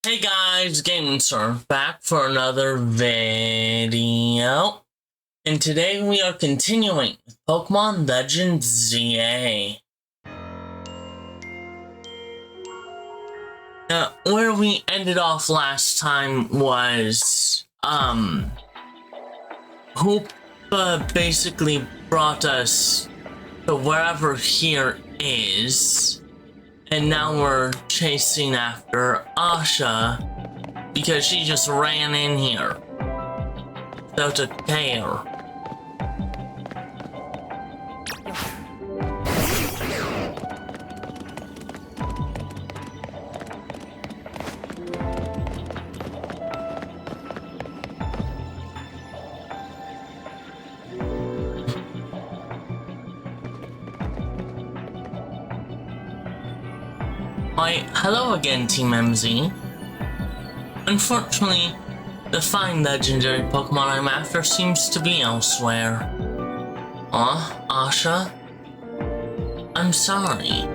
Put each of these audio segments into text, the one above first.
Hey guys, Gaming Saur back for another video. And today we are continuing with Pokemon Legends ZA. Now, where we ended off last time was, Hoopa basically brought us to wherever here is. And now we're chasing after Asha because she just ran in here without a care. Why, hello again, Team MZ. Unfortunately, the fine legendary Pokemon I'm after seems to be elsewhere. Asha? I'm sorry.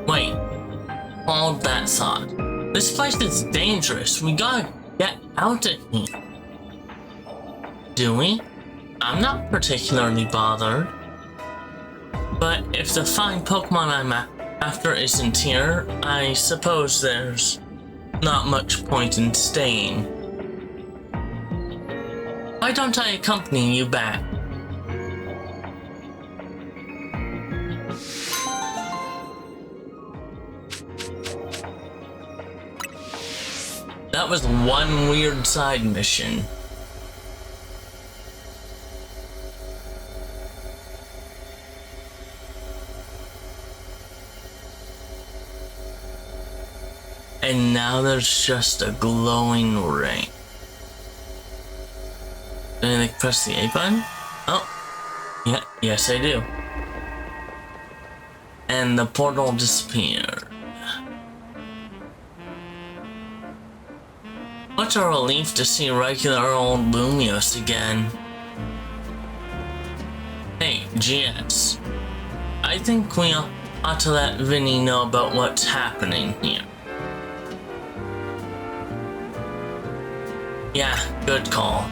Wait, hold that thought. This place is dangerous. We gotta get out of here. Do we? I'm not particularly bothered. But if the fine Pokemon I'm after isn't here, I suppose there's not much point in staying. Why don't I accompany you back? That was one weird side mission. And now there's just a glowing ring. Do I press the A button? Oh, yeah, yes I do. And the portal disappeared. What a relief to see regular old Lumios again. Hey, GS. I think we ought to let Vinny know about what's happening here. Yeah, good call.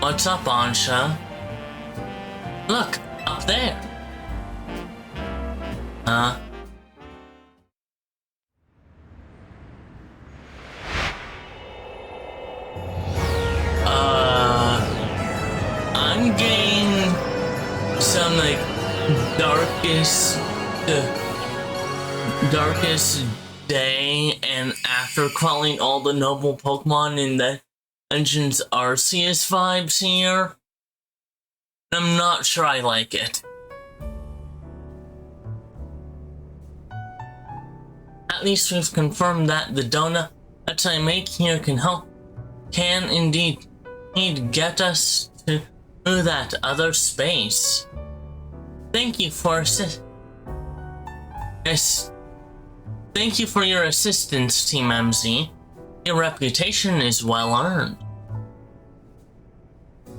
What's up, Ansha? Look, up there. Huh? I'm getting some like darkest day, and after calling all the noble Pokemon in the Legends Arceus vibes here, I'm not sure I like it. At least we've confirmed that the donut that I make here can indeed get us to that other space. Thank you for Thank you for your assistance, Team MZ. Your reputation is well earned.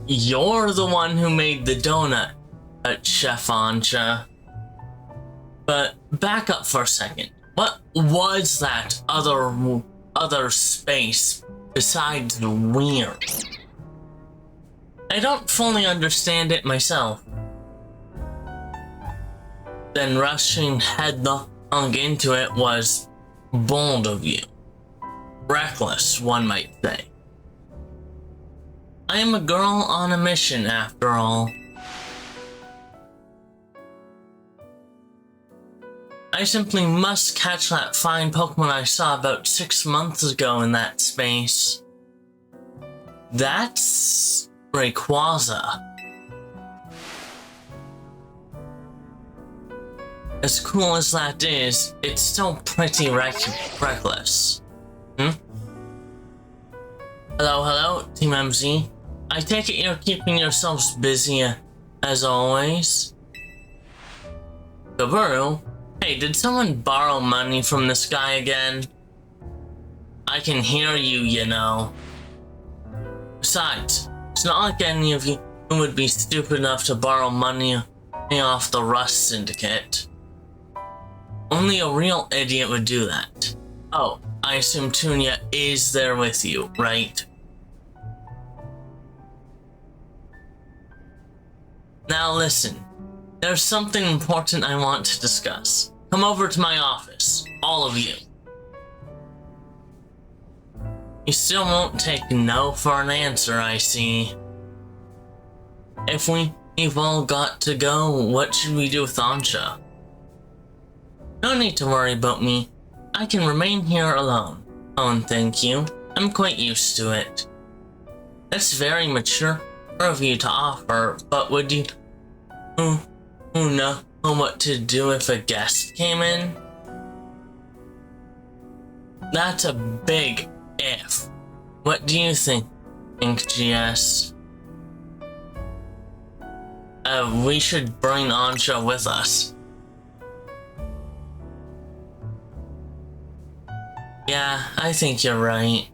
You're the one who made the donut, Chef Ansha. But back up for a second. What was that other space besides the weird? I don't fully understand it myself. Then rushing headlong into it was bold of you. Reckless, one might say. I am a girl on a mission, after all. I simply must catch that fine Pokemon I saw about 6 months ago in that space. That's Rayquaza. As cool as that is, it's still pretty reckless. Hello, Team MZ. I take it you're keeping yourselves busy as always. Gabaru? Hey, did someone borrow money from this guy again? I can hear you, you know. Besides, it's not like any of you who would be stupid enough to borrow money off the Rust Syndicate? Only a real idiot would do that. Oh, I assume Tunya is there with you, right? Now listen, there's something important I want to discuss. Come over to my office, all of you. You still won't take no for an answer, I see. If we've all got to go, what should we do with Ansha? No need to worry about me. I can remain here alone. Oh, and thank you. I'm quite used to it. That's very mature of you to offer, but would you who know what to do if a guest came in? That's a big if. What do you think, GS? We should bring Ansha with us. Yeah, I think you're right.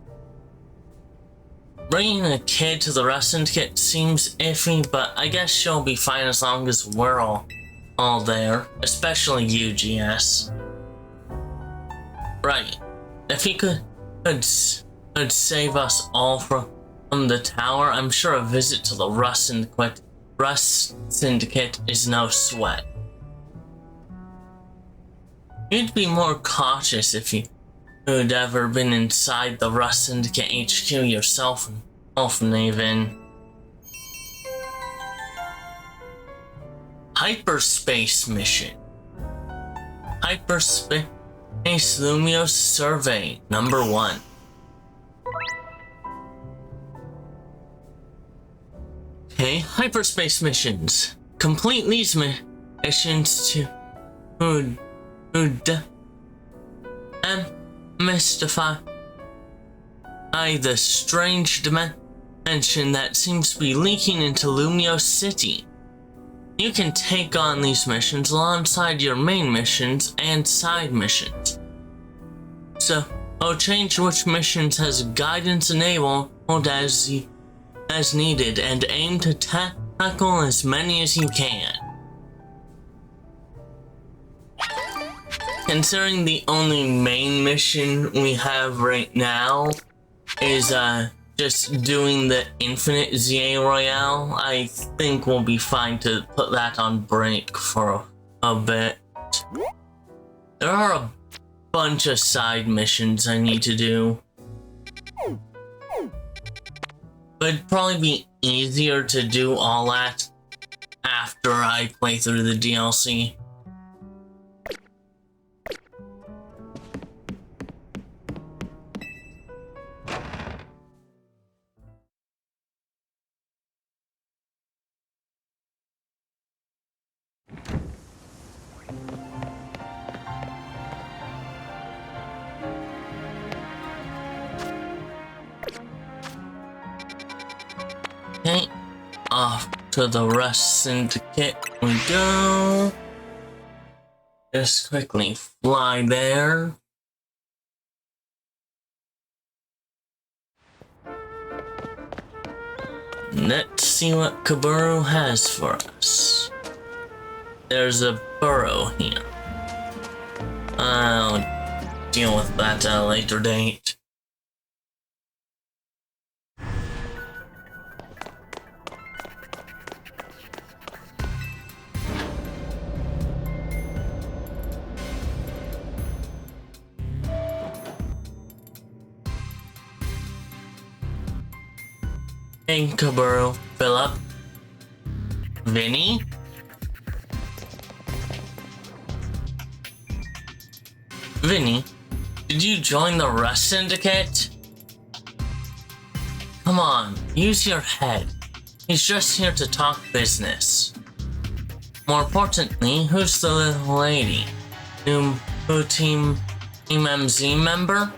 Bringing a kid to the Rust Syndicate seems iffy, but I guess she'll be fine as long as we're all there, especially you, GS. Right. If he could save us all from the tower, I'm sure a visit to the Rust Syndicate is no sweat. You'd be more cautious if you had ever been inside the Rust Syndicate HQ yourself, Naven. Hyperspace mission. Hyperspace Lumios Survey number 1. Okay, hyperspace missions. Complete these missions to mystify the strange dimension that seems to be leaking into Lumios City. You can take on these missions alongside your main missions and side missions. So, change which missions has guidance enabled as needed and aim to tackle as many as you can. Considering the only main mission we have right now is just doing the Infinite ZA Royale, I think we'll be fine to put that on break for a bit. There are a bunch of side missions I need to do, but it'd probably be easier to do all that after I play through the DLC. Okay, off to the Rust Syndicate we go. Just quickly fly there. Let's see what Kaburu has for us. There's a burrow here. I'll deal with that at a later date. Hey, Kaburu, Philip, Vinny? Vinny, did you join the Rust Syndicate? Come on, use your head. He's just here to talk business. More importantly, who's the little lady? New Team MZ member?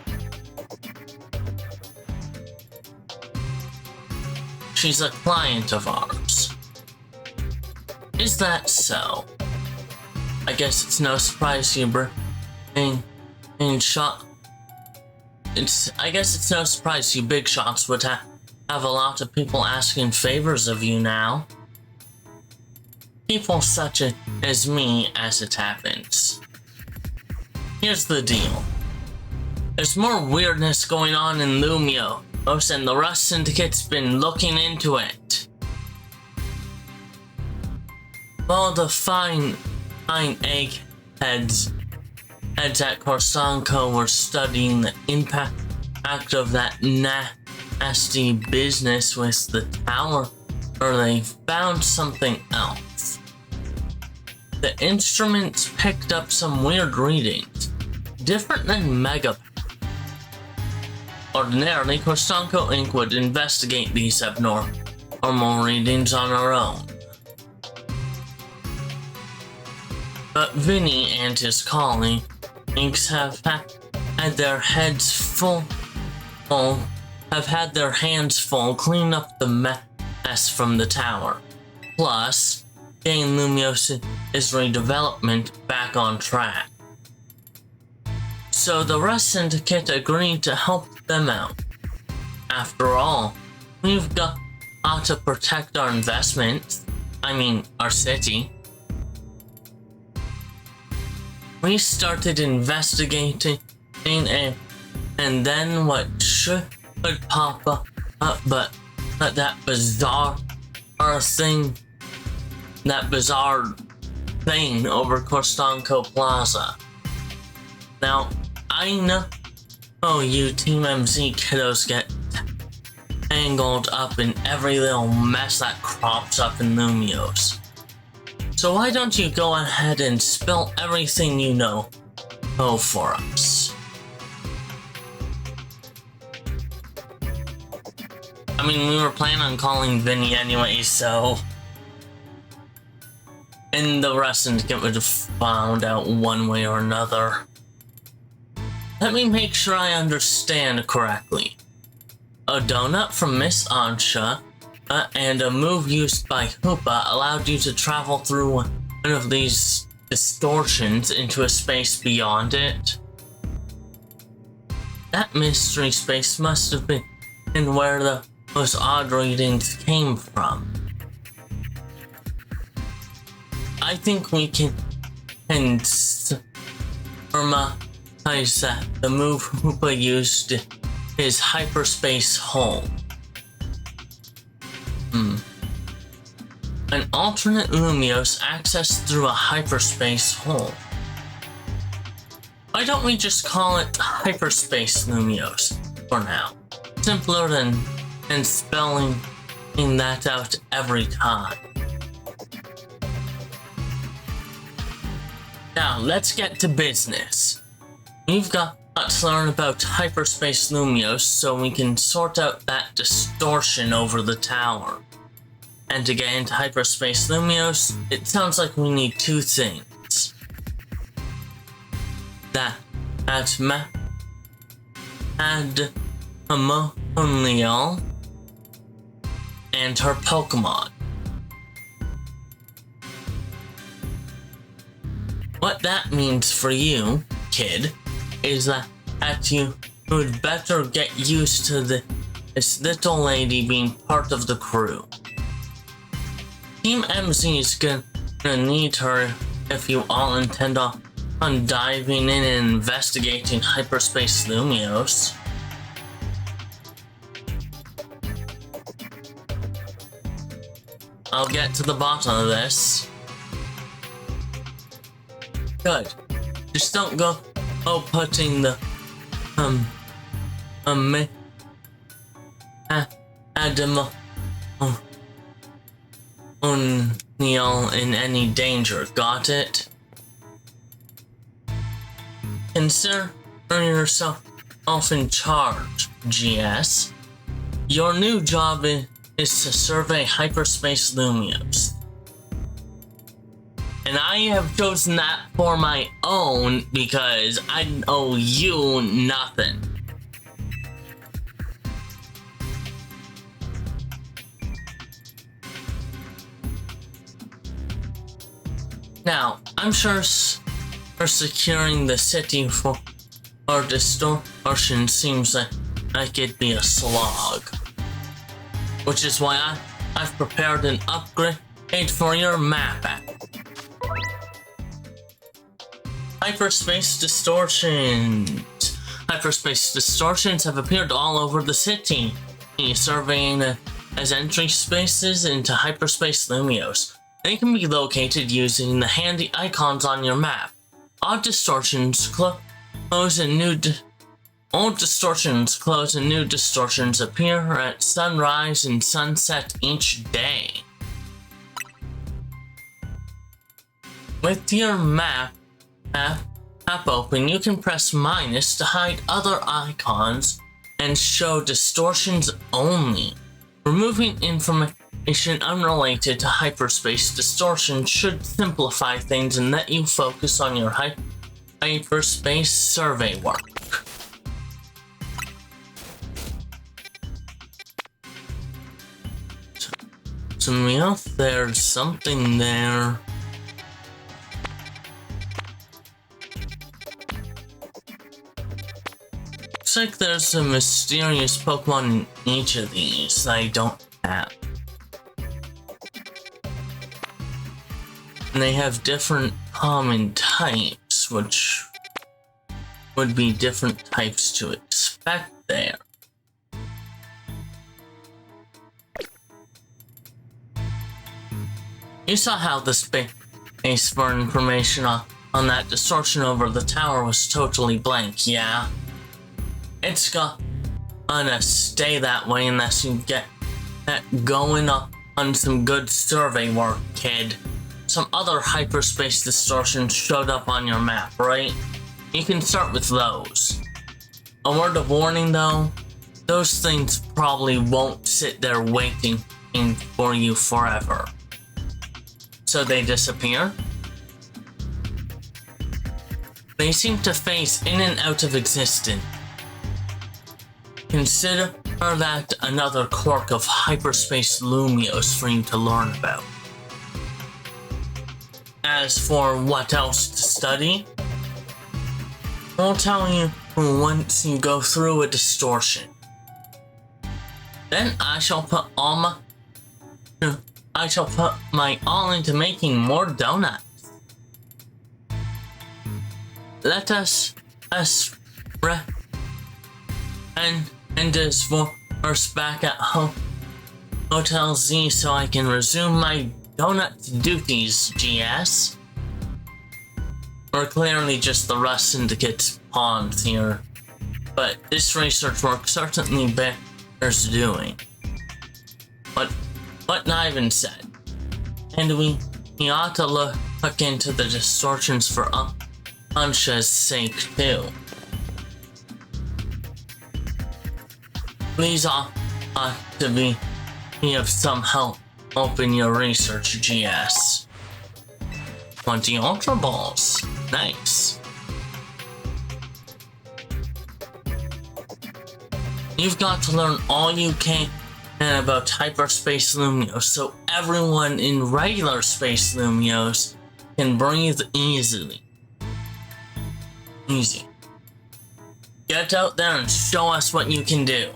She's a client of ours. Is that so? I guess it's no surprise you I guess it's no surprise you big shots would have a lot of people asking favors of you now. People such as me, as it happens. Here's the deal. There's more weirdness going on in Lumio, and the Rust Syndicate's been looking into it. While the fine eggheads at Korsanko were studying the impact of that nasty business with the tower, or they found something else. The instruments picked up some weird readings, different than Mega. Ordinarily, Korsanko Inc. would investigate these abnormal readings on our own. But Vinny and his colleagues have had their hands full cleaning up the mess from the tower. Plus, getting Lumio's redevelopment back on track. So the Rust Syndicate agreed to help them out. After all, we've got to protect our investments. I mean, our city. We started investigating and then what should pop up, but that bizarre thing over Korsanko Plaza. Now, I know you Team MZ kiddos get tangled up in every little mess that crops up in Lumios. So why don't you go ahead and spill everything you know for us? I mean, we were planning on calling Vinny anyway, so... And the Rust Syndicate would have found out one way or another. Let me make sure I understand correctly. A donut from Miss Ansha and a move used by Hoopa allowed you to travel through one of these distortions into a space beyond it. That mystery space must have been where those odd readings came from. I think we can surmise that the move Hoopa used is Hyperspace Hole. An alternate Lumios accessed through a hyperspace hole. Why don't we just call it Hyperspace Lumios for now? Simpler than spelling that out every time. Now, let's get to business. We've got to learn about Hyperspace Lumios so we can sort out that distortion over the tower. And to get into Hyperspace Lumios, it sounds like we need two things. That's Amoniel and her Pokemon. What that means for you, kid, is that you would better get used to this little lady being part of the crew. Team MZ is gonna need her if you all intend on diving in and investigating Hyperspace Lumios. I'll get to the bottom of this. Good. Just don't go putting the Adam O'Neill in any danger, got it? Consider yourself in charge, GS. Your new job is to survey Hyperspace Lumios. And I have chosen that for my own because I owe you nothing. Now, I'm sure securing the city for distortion seems like it'd be a slog. which is why I've prepared an upgrade for your map app. Hyperspace distortions. Hyperspace distortions have appeared all over the city, serving as entry spaces into hyperspace lumios. They can be located using the handy icons on your map. Old distortions close and new distortions appear at sunrise and sunset each day. With your map app open, you can press minus to hide other icons and show distortions only. Removing information unrelated to hyperspace distortion should simplify things and let you focus on your hyperspace survey work. So yeah, there's something there. Looks like there's a mysterious Pokemon in each of these that I don't have. And they have different common types, which would be different types to expect there. You saw how the space for information on that distortion over the tower was totally blank, yeah? It's gonna stay that way unless you get that going on some good survey work, kid. Some other hyperspace distortions showed up on your map, right? You can start with those. A word of warning though, those things probably won't sit there waiting for you forever. So they disappear. They seem to phase in and out of existence. Consider that another quirk of hyperspace lumios for you to learn about. As for what else to study, I'll tell you once you go through a distortion. Then I shall put my all into making more donuts. Let us and divorce back at Hotel Z so I can resume my donut duties, GS. We're clearly just the Rust Syndicate's pawns here, but this research work certainly bears doing. What Niven said, and we ought to look into the distortions for Ansha's sake too. These ought to be of some help in your research, GS. 20 Ultra Balls. Nice. You've got to learn all you can about Hyperspace Lumios so everyone in regular Space Lumios can breathe easy. Get out there and show us what you can do.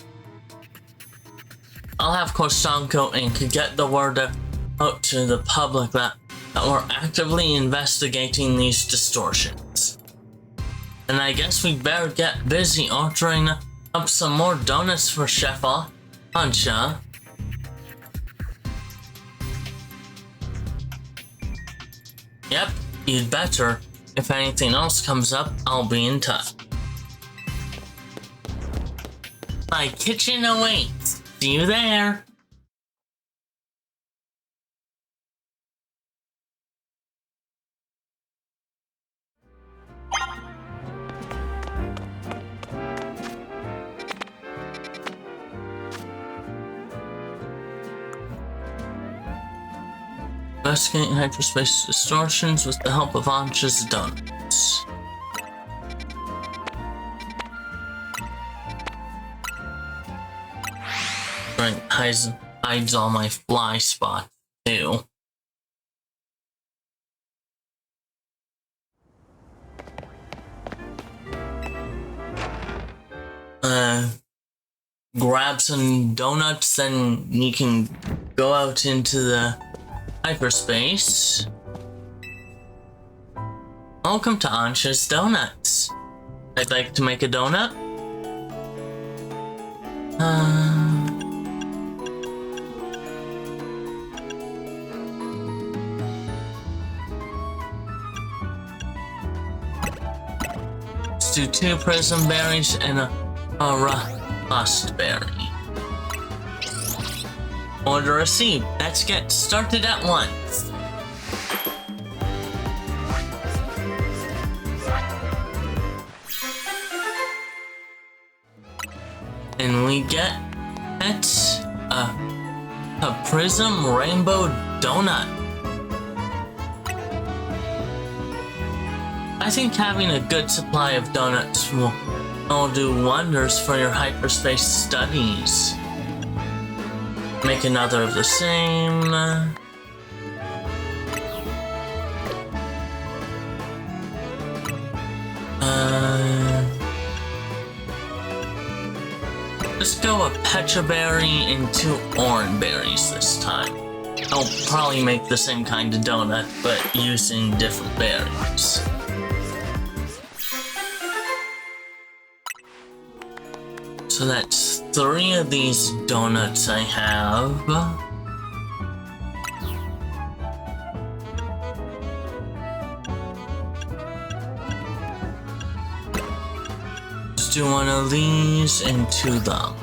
I'll have Kostanko Inc. get the word out to the public that we're actively investigating these distortions. And I guess we better get busy ordering up some more donuts for Chef Ansha. Yep, you'd better. If anything else comes up, I'll be in touch. My kitchen awaits. See you there. Investigating hyperspace distortions with the help of Ansha's donuts. Right, hides all my fly spots too. grab some donuts, then you can go out into the hyperspace. Welcome to Ansha's Donuts. I'd like to make a donut. Let's do 2 prism berries and a rust berry. Order received. Let's get started at once. And we get a prism rainbow donut. I think having a good supply of donuts will do wonders for your hyperspace studies. Make another of the same. Let's go a petra berry and 2 orange berries this time. I'll probably make the same kind of donut, but using different berries. So that's 3 of these donuts I have. Let's do 1 of these and 2 of them.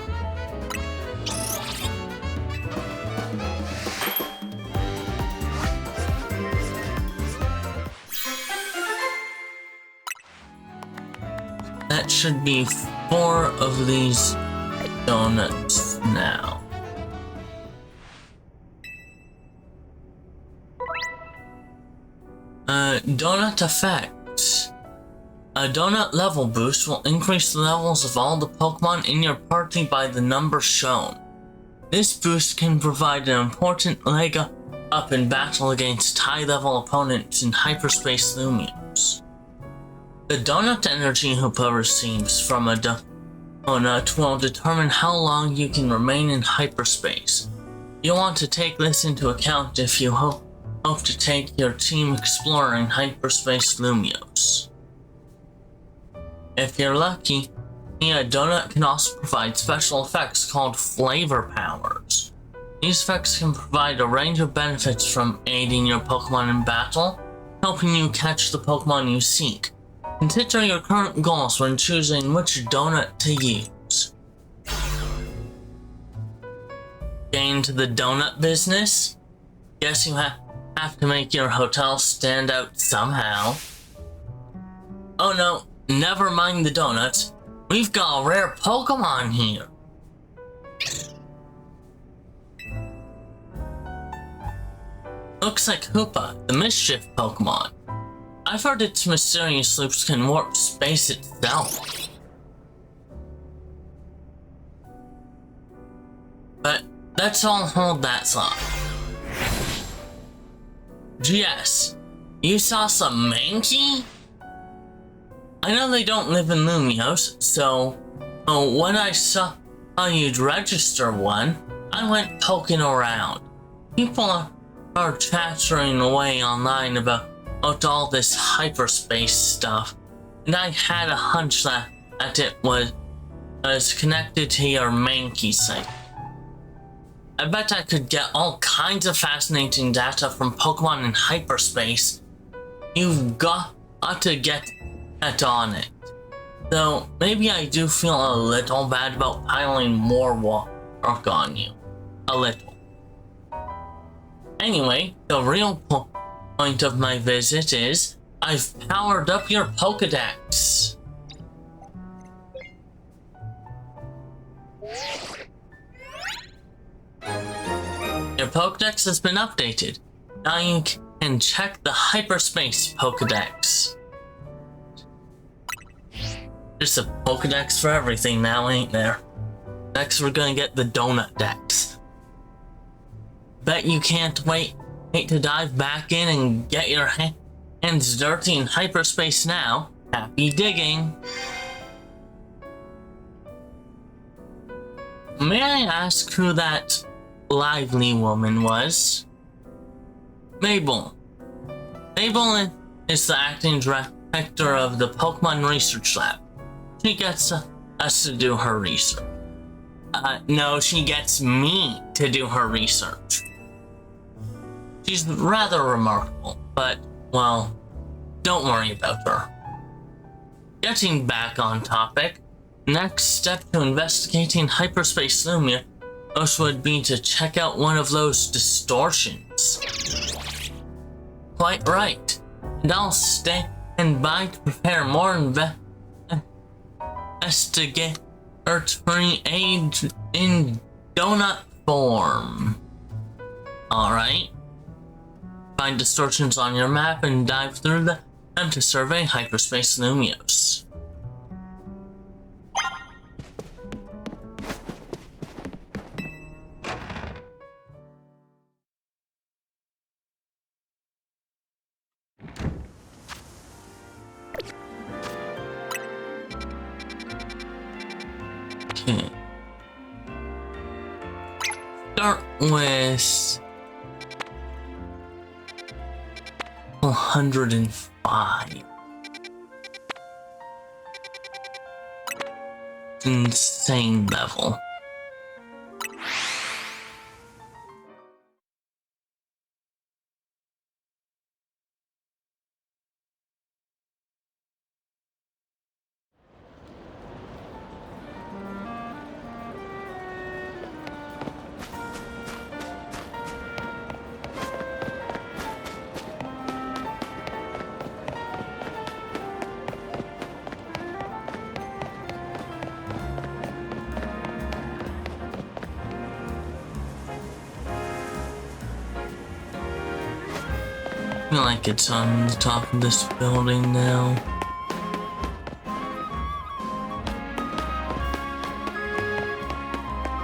That should be 4 of these donuts now. Donut effects. A donut level boost will increase the levels of all the Pokemon in your party by the number shown. This boost can provide an important leg up in battle against high-level opponents in Hyperspace Lumios. The donut energy Hoopa receives from a donut will determine how long you can remain in hyperspace. You'll want to take this into account if you hope to take your team exploring Hyperspace Lumios. If you're lucky, a donut can also provide special effects called flavor powers. These effects can provide a range of benefits from aiding your Pokemon in battle, helping you catch the Pokemon you seek. Consider your current goals when choosing which donut to use. Get into the donut business? Guess you have to make your hotel stand out somehow. Oh no, never mind the donuts. We've got a rare Pokemon here. Looks like Hoopa, the mischief Pokemon. I've heard its mysterious loops can warp space itself. But let's all hold that thought. GS, you saw some Mankey? I know they don't live in Lumios, so when I saw you'd register one, I went poking around. People are chattering away online about all this hyperspace stuff, and I had a hunch that it was connected to your Mankey site. I bet I could get all kinds of fascinating data from Pokemon in hyperspace. You've got to get on it. Though maybe I do feel a little bad about piling more work on you. A little. Anyway, the real point of my visit is I've powered up your Pokedex. Your Pokedex has been updated. Now you can check the Hyperspace Pokedex. There's a Pokedex for everything now, ain't there? Next we're gonna get the Donut Dex. Bet you can't wait to dive back in and get your hands dirty in hyperspace now. Happy digging! may I ask who that lively woman was? Mabel. Mabel is the acting director of the Pokemon Research Lab. She gets us to do her research. No, she gets me to do her research. She's rather remarkable, but, well, don't worry about her. Getting back on topic, next step to investigating Hyperspace Lumia would be to check out one of those distortions. Quite right, and I'll stand by to prepare more investigatory aid in donut form. Alright. Find distortions on your map and dive through them to survey Hyperspace Lumios. Okay. Start with 105. Insane level. I feel like it's on the top of this building now.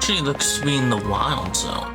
She looks to be in the wild zone.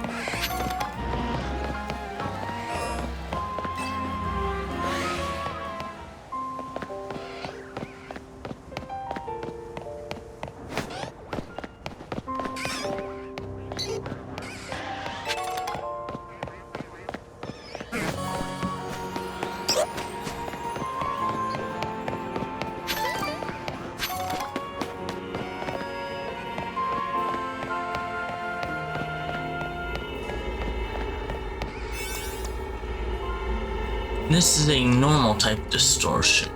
This is a normal type distortion.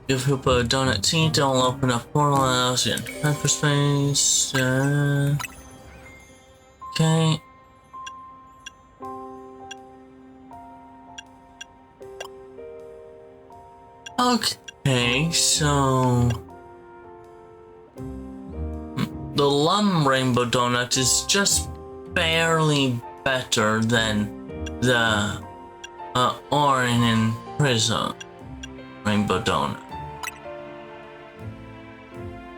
Give Hoopa a donut seed, it'll open up portal and allows you into hyperspace. Okay. Okay, so the Lum Rainbow Donut is just barely better than the Orin and Prism Rainbow Donut.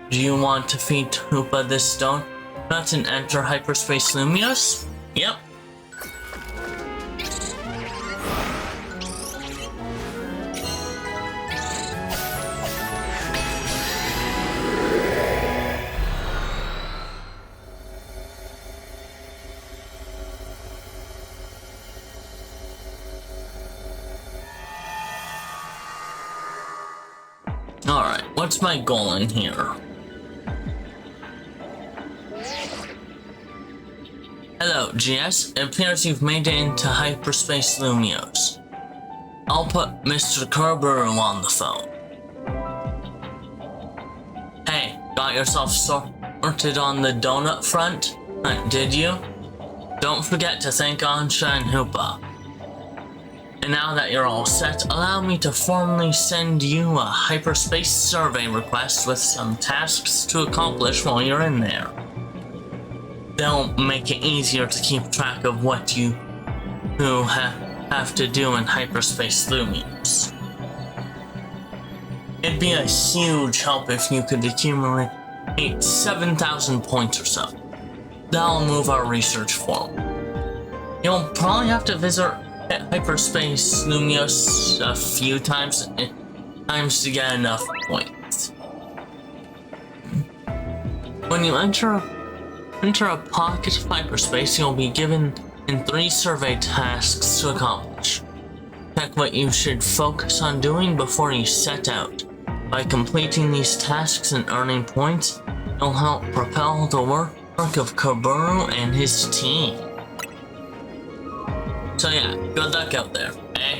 Do you want to feed Hoopa this donut and enter Hyperspace Lumios? Yep. Alright, what's my goal in here? Hello, GS. It appears you've made it into Hyperspace Lumios. I'll put Mr. Kerberu on the phone. Hey, got yourself sorted on the donut front? Did you? Don't forget to thank Ansha and Hoopa. And now that you're all set, allow me to formally send you a hyperspace survey request with some tasks to accomplish while you're in there. They'll make it easier to keep track of what you have to do in Hyperspace Lumios. It'd be a huge help if you could accumulate 7,000 points or so. That'll move our research forward. You'll probably have to visit Hyperspace Lumios a few times to get enough points. When you enter a pocket of hyperspace, you'll be given in 3 survey tasks to accomplish. Check what you should focus on doing before you set out. By completing these tasks and earning points, you'll help propel the work of Kaburu and his team. So yeah, good luck out there, eh?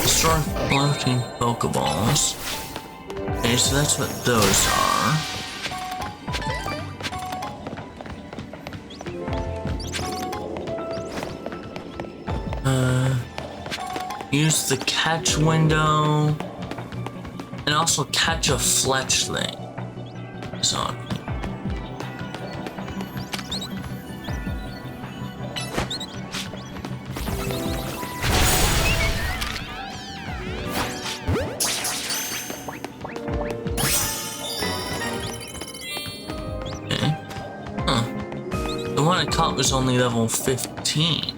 Start floating Pokeballs. Okay, so that's what those are. Use the catch window and also catch a fletchling. So. The one I caught was only level 15.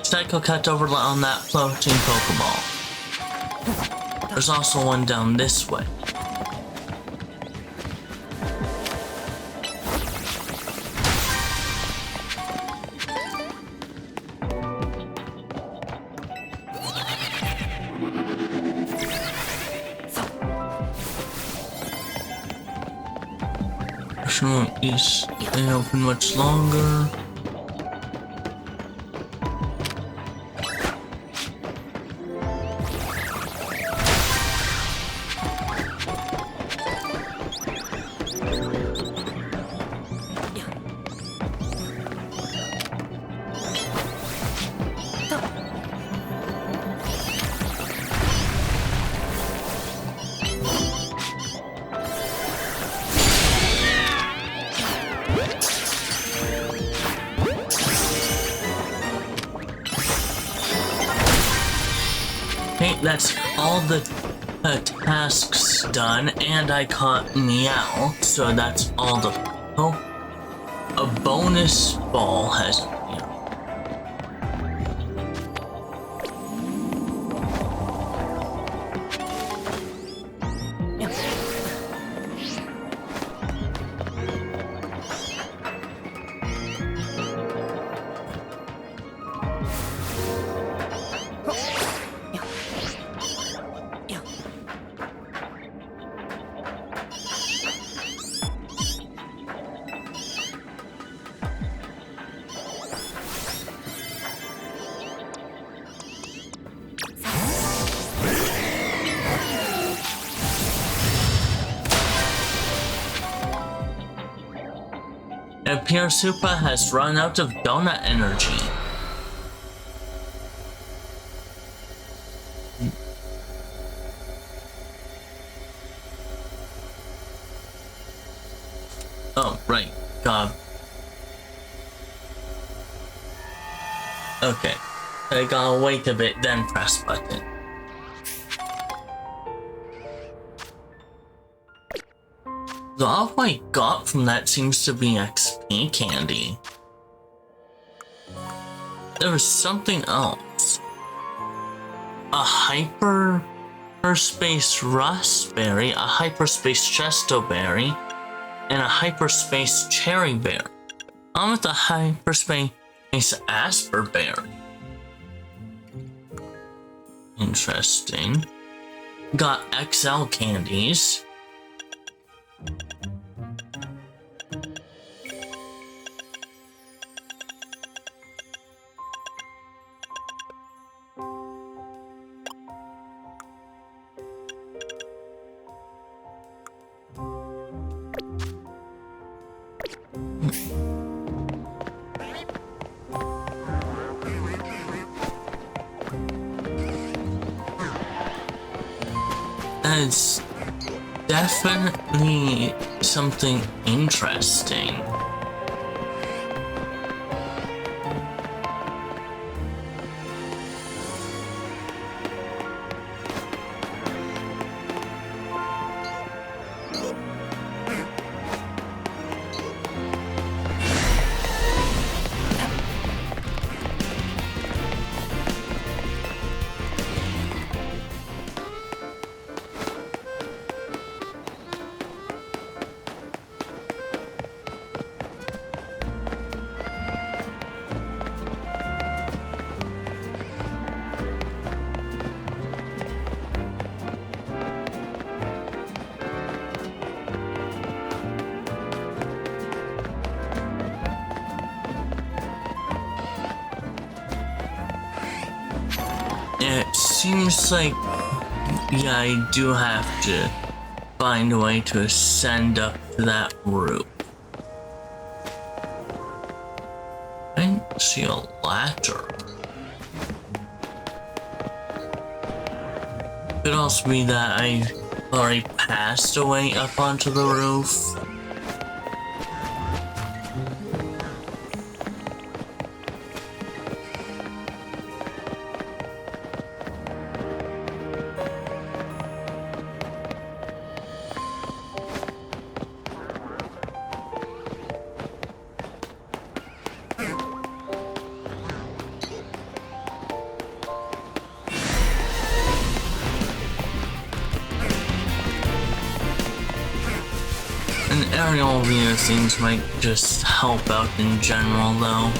Psycho Cut over on that floating Pokeball. There's also one down this way. This won't stay open much longer. Okay, that's all the tasks done, and I caught Meow, so that's all the... Oh, a bonus ball has... It appears Supa has run out of donut energy. Oh, right. God. Okay. I gotta wait a bit, then press button. So all I got from that seems to be XP candy. There was something else. A hyperspace raspberry, a hyperspace chesto berry, and a hyperspace cherry berry. On with the hyperspace asper berry. Interesting. Got XL candies. It's definitely something interesting. It seems like, yeah, I do have to find a way to ascend up to that roof. I didn't see a ladder. Could also be that I already passed a way up onto the roof. An aerial view of things might just help out in general, though.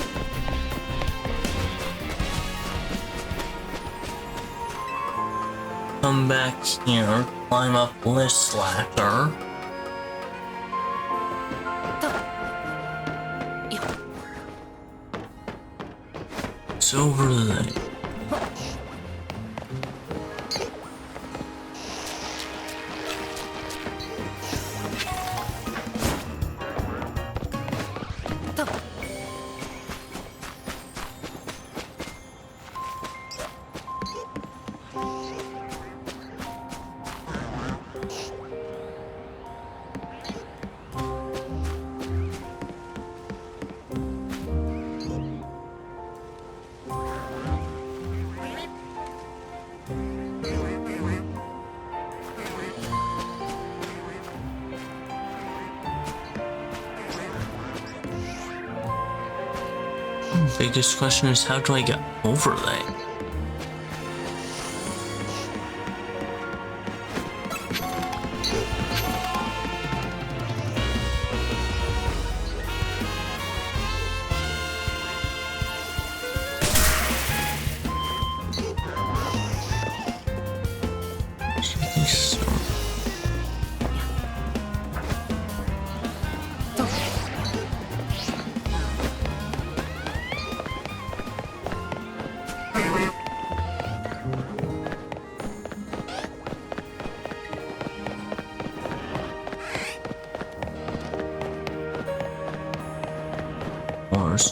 Come back here, climb up this ladder. It's over there. Biggest question is, how do I get over there?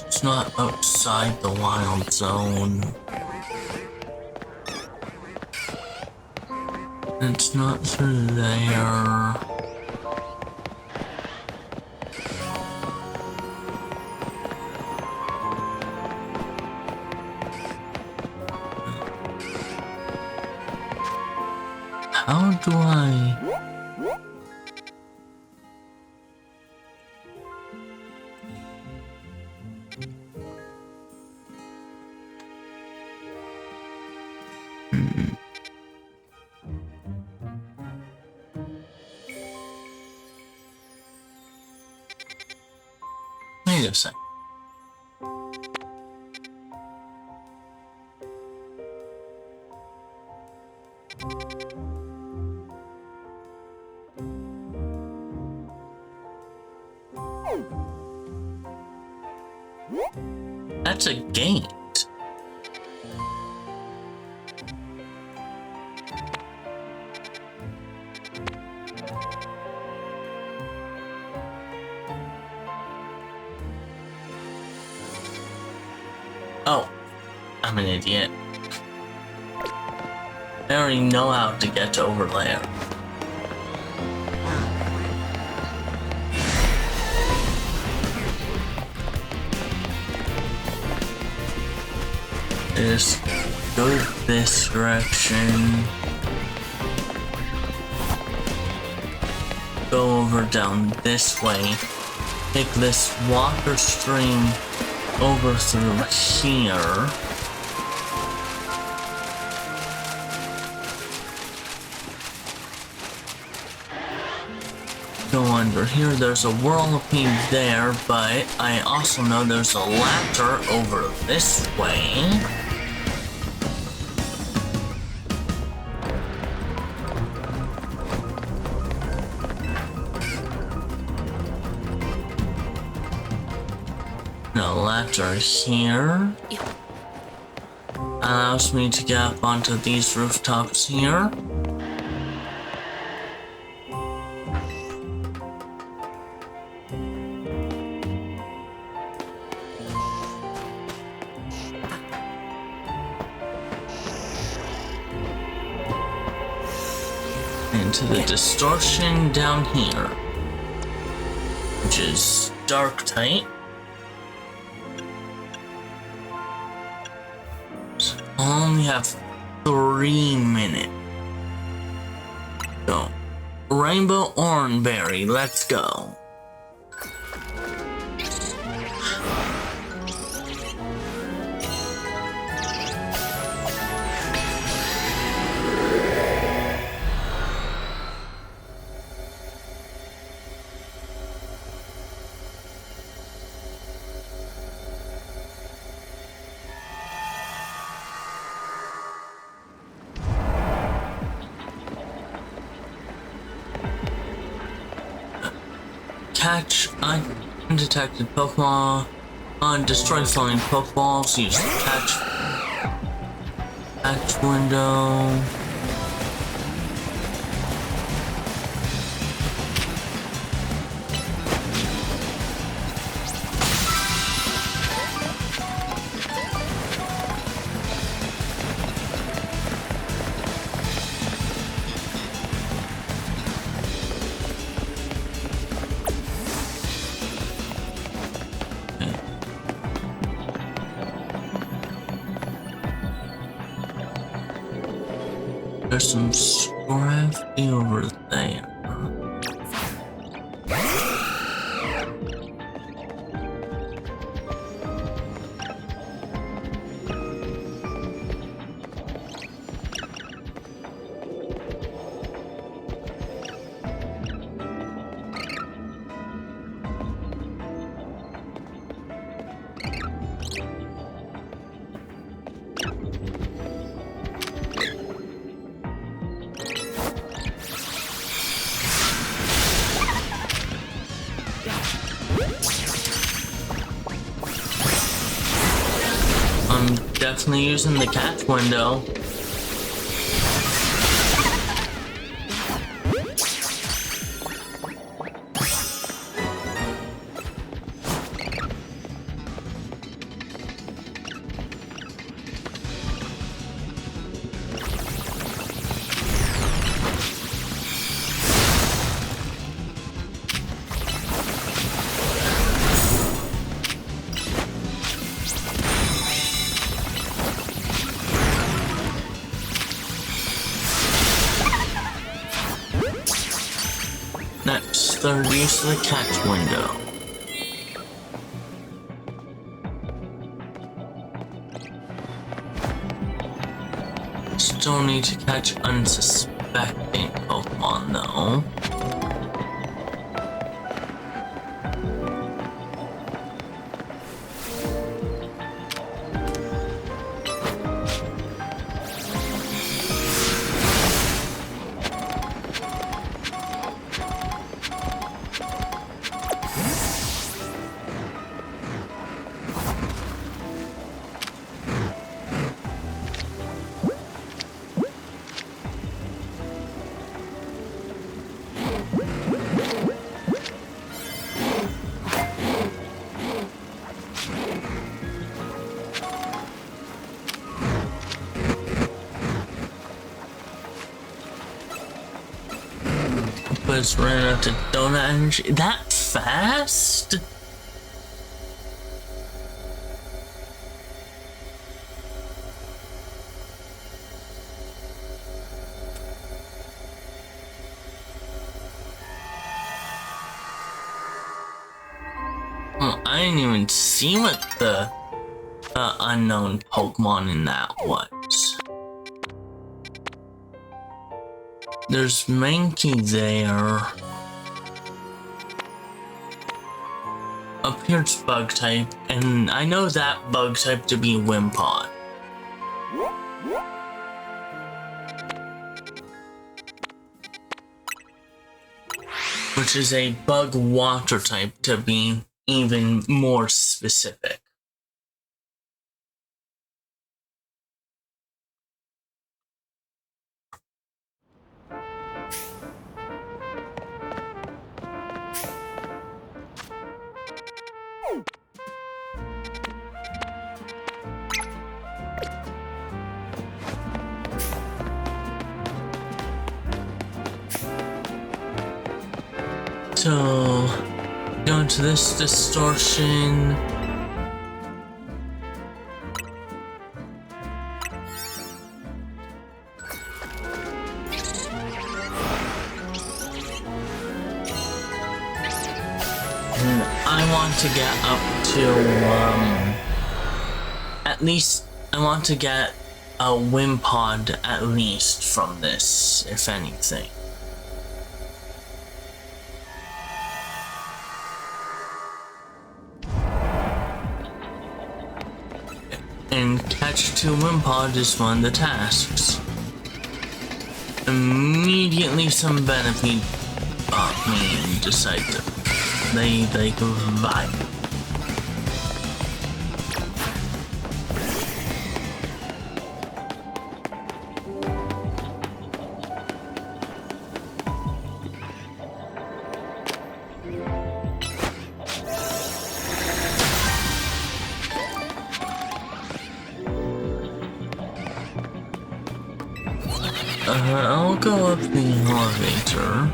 It's not outside the wild zone. It's not through there. How do I... Wait a sec. That's a gate. Oh, I'm an idiot. I already know how to get over there. Just go this direction. Go over down this way. Take this water stream over through here. Go under here. There's a whirlpool there, but I also know there's a ladder over this way. No ladder here. Allows me to get up onto these rooftops here. Into the distortion down here, which is dark tight. So I only have 3 minutes. So, Rainbow Oranberry, let's go. Catch undetected Pokemon. Destroy flying Pokeballs. Use the catch window. There's some Scrafty over there. I'm definitely using the catch window. Next, third use of the catch window. Still need to catch unsuspecting Pokemon though. Hoopa's ran out of donut energy that fast? Oh, I didn't even see what the unknown Pokemon in that was. There's Mankey there. Up here's bug type, and I know that bug type to be Wimpod. Which is a bug water type to be even more specific. So, go into this distortion. And I want to get up to, at least, I want to get a Wimpod at least from this, if anything. And catch 2 Wimpod is one of the tasks. Immediately some benefit bought me and decide to they go vibe. I'll go up the elevator.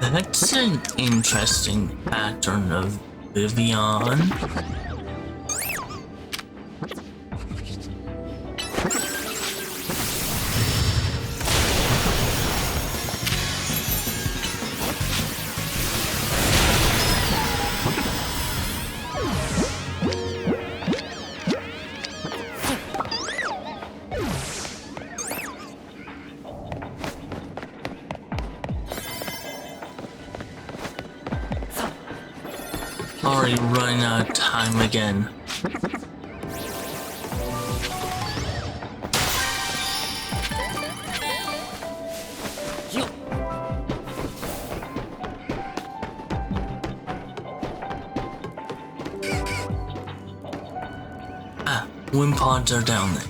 That's an interesting pattern of Vivian. Already running out of time again. Ah, Wimpods are down there.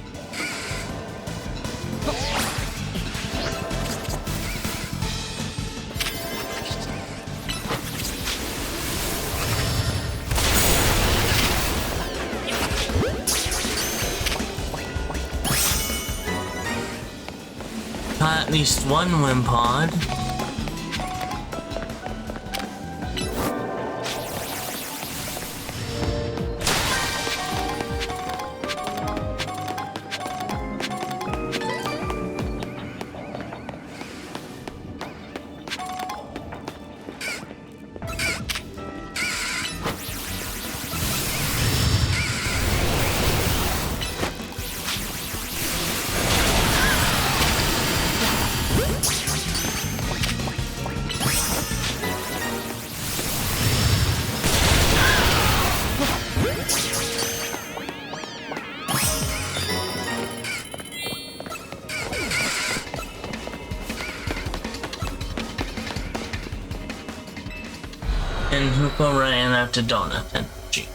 At least one Wimpod. And Hoopa ran out to donut energy.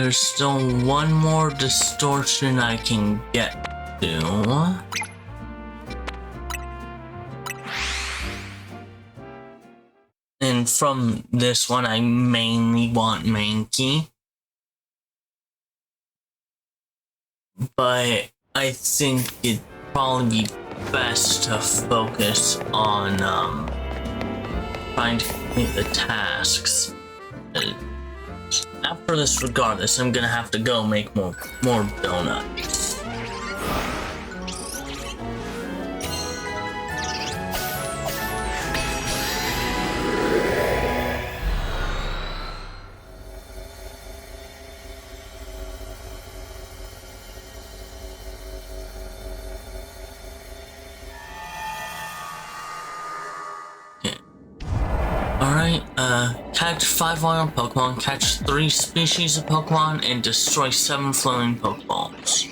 There's still one more distortion I can get to. And from this one, I mainly want Mankey. But I think it'd probably be best to focus on trying to complete the tasks. After this, regardless, I'm gonna have to go make more donuts. Alright, catch 5 wild Pokemon, catch 3 species of Pokemon, and destroy 7 floating Pokeballs.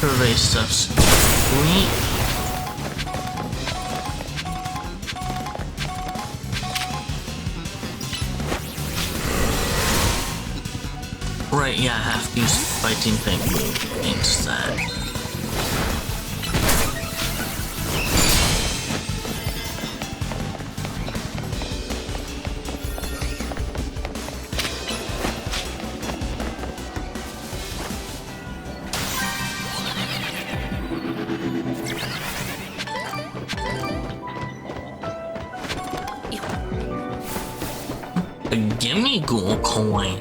Survey stuff's sweet. Right, yeah, I have to use fighting thing against that. Gimme Ghoul coin.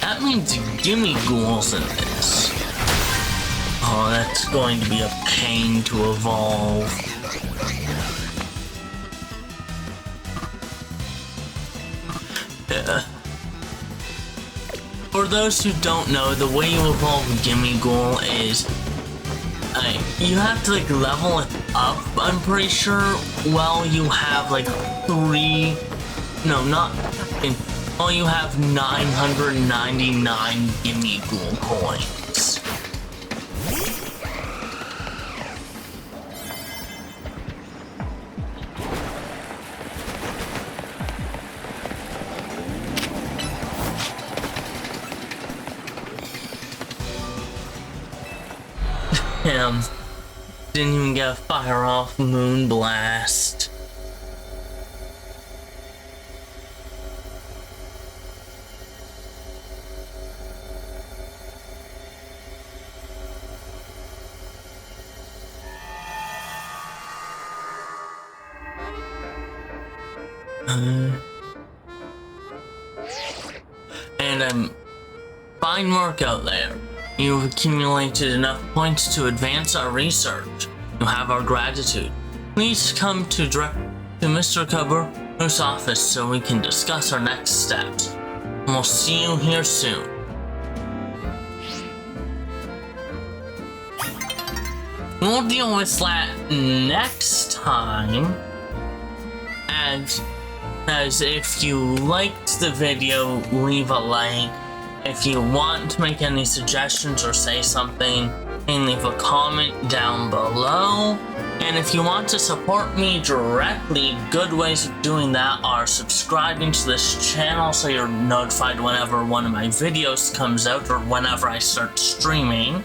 That means gimme ghouls in this. Oh, that's going to be a pain to evolve. For those who don't know, the way you evolve Gimme Ghoul is you have to like level it up, I'm pretty sure. Well, you have like you have 999 Gimme Ghoul coins. Damn. Didn't even get a fire off Moon Blast. And fine work out there. You've accumulated enough points to advance our research. You have our gratitude. Please come to Mr. Cover's office so we can discuss our next steps. And we'll see you here soon. we'll deal with that next time. And as if you liked the video, leave a like. If you want to make any suggestions or say something, and leave a comment down below. And if you want to support me directly, good ways of doing that are subscribing to this channel so you're notified whenever one of my videos comes out or whenever I start streaming,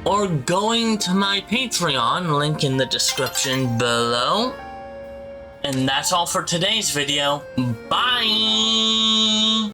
or going to my Patreon, link in the description below. And that's all for today's video. Bye!